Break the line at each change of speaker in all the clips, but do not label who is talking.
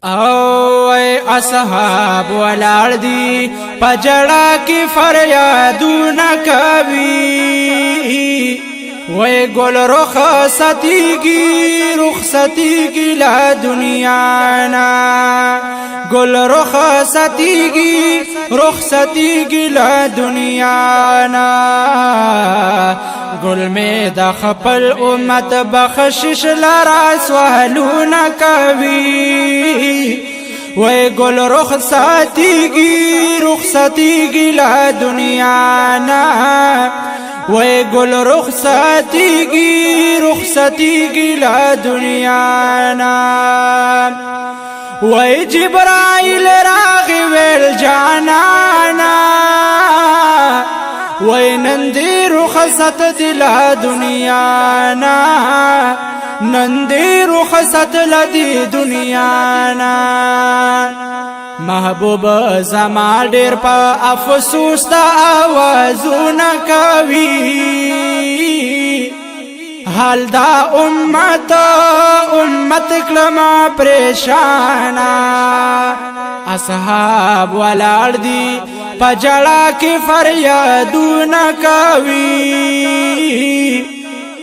او ای اصحاب ولاړ دي پجړه کې فریادونه کوي وای ګل رخصتیږي لا دنیا نا ګل رخصتیږي لا دنیا نا ګل می د خپل امت بخشش لرا سوالونه کوي وای ګل رخصتیږي لا دنیا نا وای ګل رخصتیږي لا دنیا نا وای جبرائیل راغی ویل جانانا وای نندی رخصت دی لا دنیا نا نندی رخصت لدی دنیا نا محبوب زما ډیر په افسوس دا آوازونه کوي حال دا امت کلمه پریشانا اصحاب ولاړ دي پجړه کې فریادونه کوي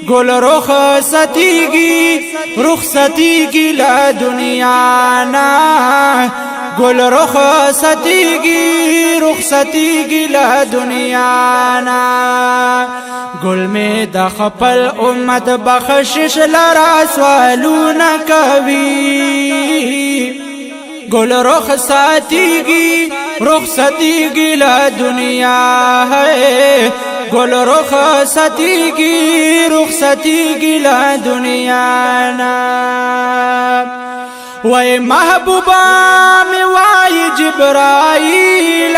ګل رخصتیږي لا دنیا نا ګل رخصتیږي لا دنیا نا ګل می د خپل امت بخشش لرا سوالونه کوي ګل رخصتیږي لا دنیا ہے ګل رخصتیږي لا دنیا نا وای محبوبا می وای جبرائیل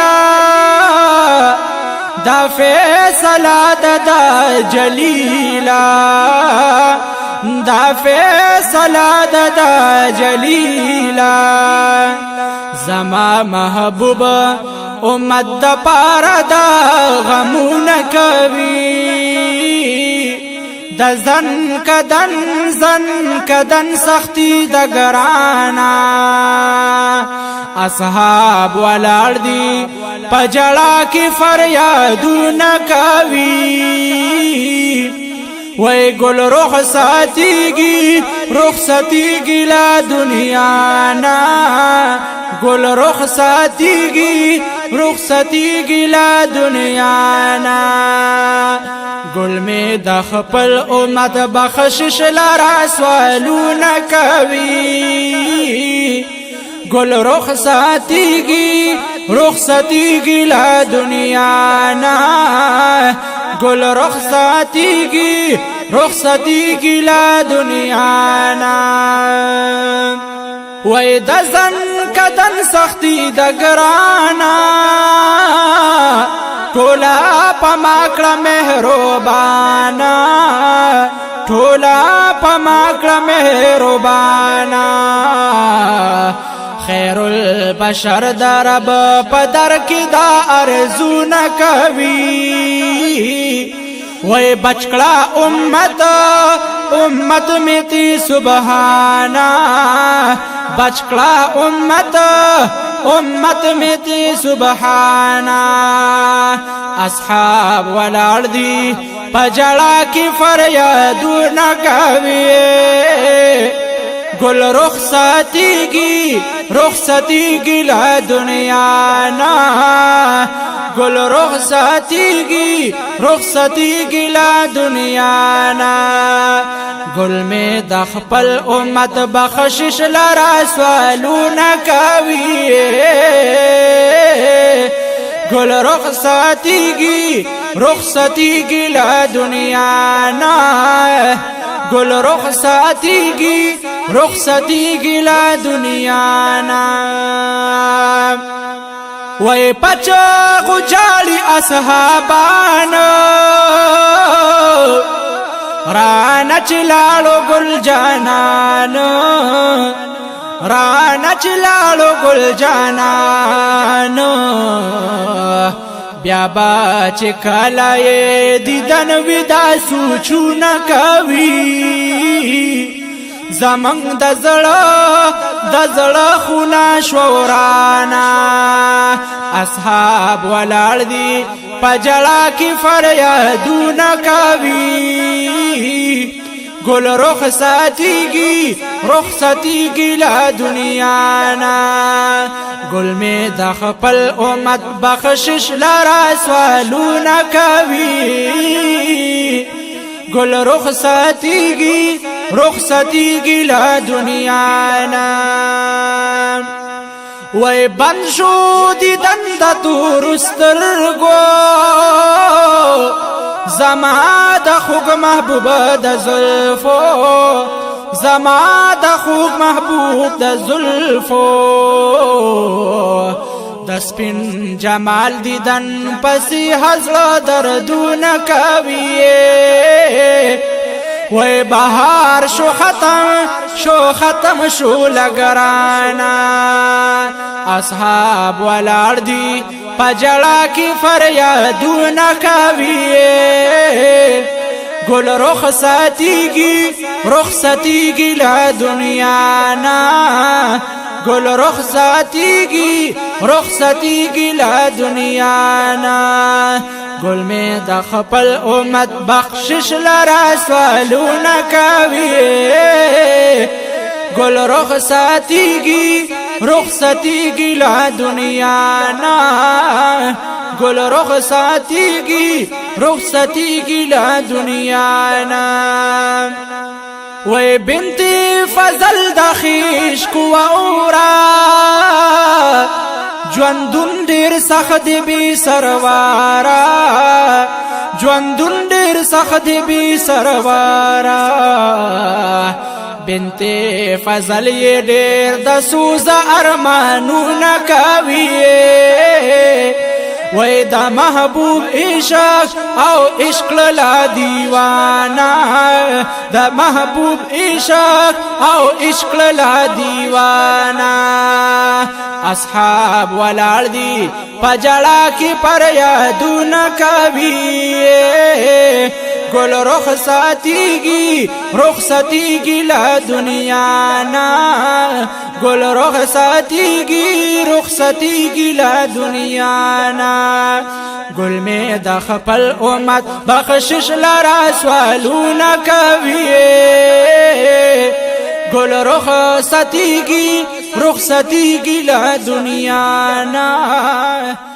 دا فیصله دا جلیلا دا فیصله دا جلیلا زما محبوب امت دا پارا دا غمونه کوي دا زن کدن سختی دا گرانا اصحاب ولاړ دي پجړه کې فریادونه کوي وای ګل رخصتیږي لا دنیا نا ګل رخصتیږي لا دنیا نا ګل می د خپل امت بخشش لرا سوالونه کوي ګل رخصتیږي لا دنیا نا ګل رخصتیږي لا دنیا نا وای د زن کدن سختی د ګرانا ټولا پماکړه مهربانا ټولا پماکړه مهربانا خیر البشر درب پدر کی دا ارزونه کوي وای بچکړه امت میتی سبحانا بچکړه امت میتی سبحانا اصحاب ولاړ دي پجړه کې فریادونه کوي ګل رخصتیږي لا دنیا نا ګل رخصتیږي لا دنیا نا ګل می د خپل امت بخشش لرا سوالونه کوي ګل رخصتیږي لا دنیا نا ګل رخصتیږي لا دنیا نا وای پچا غجالی اصحابانو رانا چلالو گل جانانو رانا چلالو گل جانانو بیا با چې کله دیدن ودا سوچونه کوي زمنګ د دزړه خونا شورانا اصحاب ولاړ دي پجړه کی فریادونه کوي گل رخصتیگی لا دنیا نا گل میں د خپل امت بخشش لرا سوالونه کوي گل رخصتیگی لا دنیا نا وای بند شو دیدن د تور سترګو زما د خوږ محبوب د زلفو زما د خوږ محبوب د زلفو د سپین جمال دیدن پسې هزړه دردونه کوي وای بهار شو ختم شو لګرانا اصحاب ولاړ دي پجړه کی فریادونه کوي گل رخصتیگی لا دنیا نا گل رخصتیگی لا دنیا نا گل میں د خپل امت بخشش لرا سوالونه کوي گل رخصتیگی لا دنیا نا گل رخصتیگی لا دنیا نا وی بنت فضل دخیش کو اورا ژوندون ډیر سخت بی سروارا ژوندون ډیر سخت بی سروارا بنت فضل یہ ډیر د سوز ارمانونه کوي وای دا محبوب عشق او عشق لا دیوانا دا محبوب عشق او عشق لا دیوانا اصحاب ولاړ دي پجړه کی پر یادونه کوي گل رخصتیگی لا دنیا نا گل رخصتیگی لا دنیا نا گل میں د خپل امت بخشش لرا سوالونه کوي گل رخصتیگی لا دنیا نا